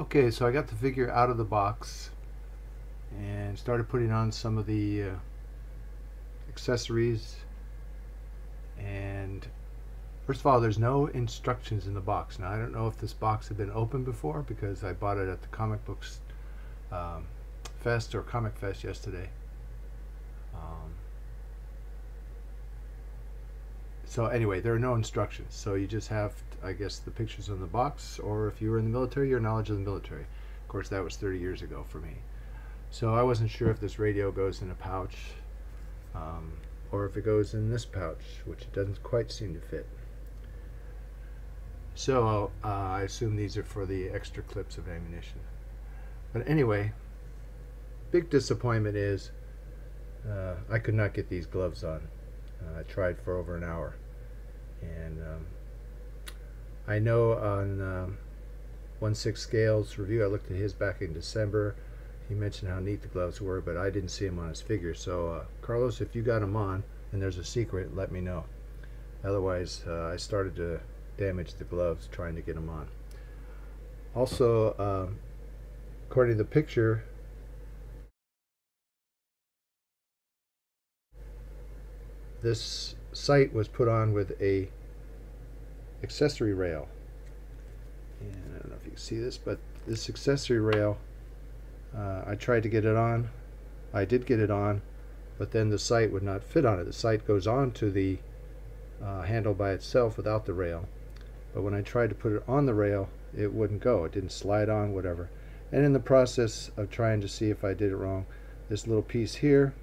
Okay, so I got the figure out of the box and started putting on some of the accessories. And first of all, there's no instructions in the box. Now, I don't know if this box had been opened before because I bought it at the comic books fest or comic fest yesterday. So anyway, there are no instructions. So you just have, I guess, the pictures on the box, or if you were in the military, your knowledge of the military. Of course, that was 30 years ago for me. So I wasn't sure if this radio goes in a pouch or if it goes in this pouch, which it doesn't quite seem to fit. So I assume these are for the extra clips of ammunition. But anyway, big disappointment is I could not get these gloves on. I tried for over an hour, and I know on 1/6 Scales review, I looked at his back in December. He mentioned how neat the gloves were, but I didn't see him on his figure. So Carlos, if you got them on and there's a secret, let me know. Otherwise, I started to damage the gloves trying to get them on. Also, according to the picture, this sight was put on with a accessory rail, and I don't know if you can see this, but this accessory rail, I tried to get it on. I did get it on, but then the sight would not fit on it. The sight goes on to the handle by itself without the rail, but when I tried to put it on the rail, it wouldn't go. It didn't slide on, whatever. And in the process of trying to see if I did it wrong, this little piece here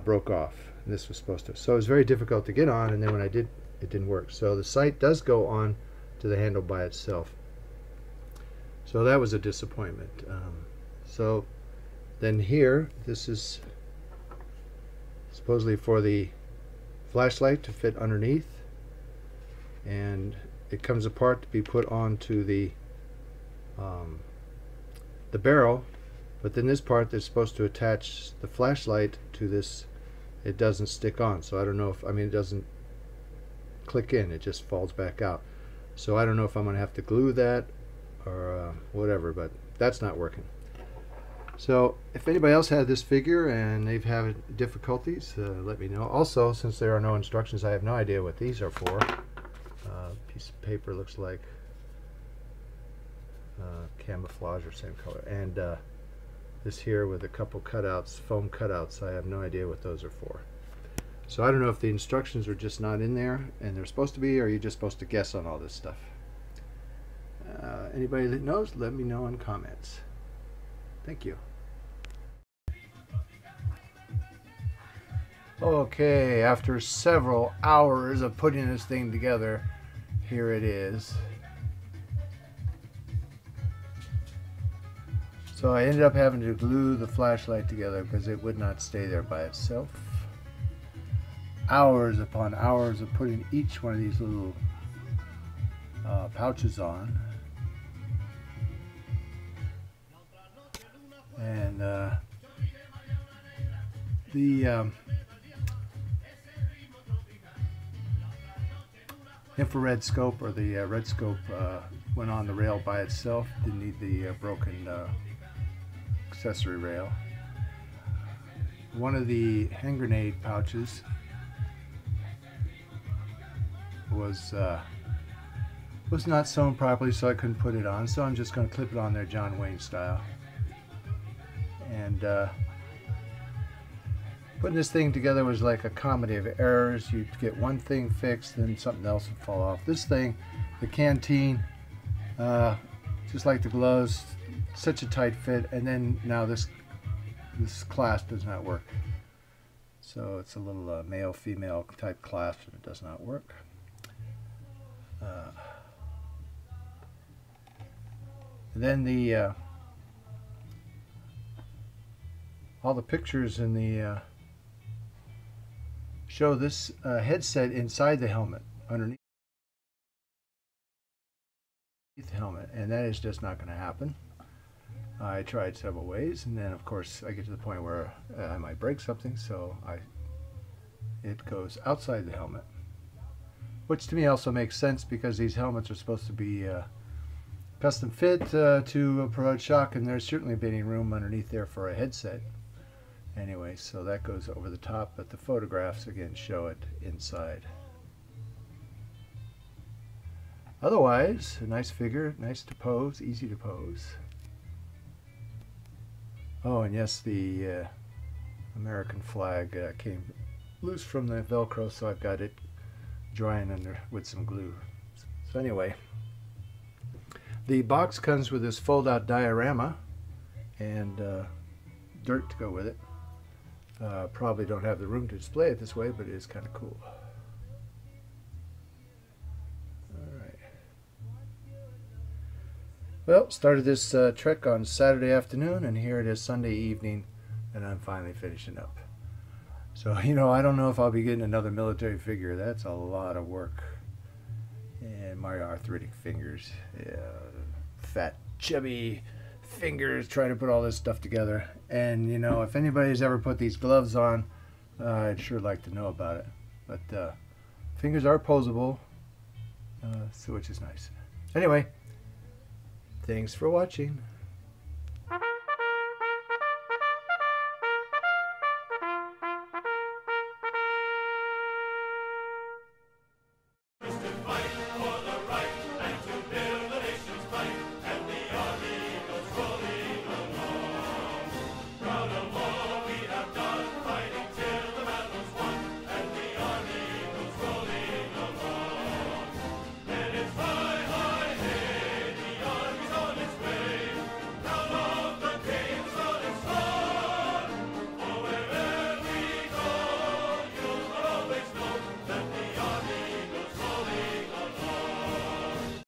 broke off. This was supposed to, so it was very difficult to get on, and then when I did, it didn't work. So the sight does go on to the handle by itself, so that was a disappointment. So then here, this is supposedly for the flashlight to fit underneath, and it comes apart to be put onto the barrel, but then this part that's supposed to attach the flashlight to this, it doesn't stick on. So I don't know if, I mean, it doesn't click in, it just falls back out. So I don't know if I'm gonna have to glue that or whatever, but that's not working. So if anybody else had this figure and they've had difficulties, let me know. Also, since there are no instructions, I have no idea what these are for. Piece of paper looks like camouflage or same color, and this here with a couple cutouts, foam cutouts. I have no idea what those are for. So I don't know if the instructions are just not in there and they're supposed to be, or you're just supposed to guess on all this stuff. Anybody that knows, let me know in comments. Thank you. Okay, after several hours of putting this thing together, here it is. So I ended up having to glue the flashlight together because it would not stay there by itself. Hours upon hours of putting each one of these little pouches on. And the infrared scope, or the red scope, went on the rail by itself. Didn't need the broken accessory rail. One of the hand grenade pouches was not sewn properly, so I couldn't put it on, so I'm just going to clip it on there John Wayne style. And putting this thing together was like a comedy of errors. You'd get one thing fixed, then something else would fall off. This thing, the canteen, just like the gloves, such a tight fit, and then now this clasp does not work. So it's a little male-female type clasp, and it does not work. And then the all the pictures in the show this headset inside the helmet, underneath the helmet, and that is just not going to happen. I tried several ways, and then of course I get to the point where I might break something, so it goes outside the helmet, which to me also makes sense because these helmets are supposed to be custom fit to provide shock, and there's certainly any room underneath there for a headset. Anyway, so that goes over the top, but the photographs again show it inside. Otherwise, a nice figure, nice to pose, easy to pose. Oh, and yes, the American flag came loose from the Velcro, so I've got it drying under with some glue. So anyway, the box comes with this fold-out diorama and dirt to go with it. Probably don't have the room to display it this way, but it is kind of cool. Alright. Well, started this trek on Saturday afternoon, and here it is Sunday evening, and I'm finally finishing up. So, you know, I don't know if I'll be getting another military figure. That's a lot of work. And my arthritic fingers. Yeah, fat, chubby fingers trying to put all this stuff together. And, you know, if anybody's ever put these gloves on, I'd sure like to know about it. But fingers are posable, so which is nice. Anyway, thanks for watching.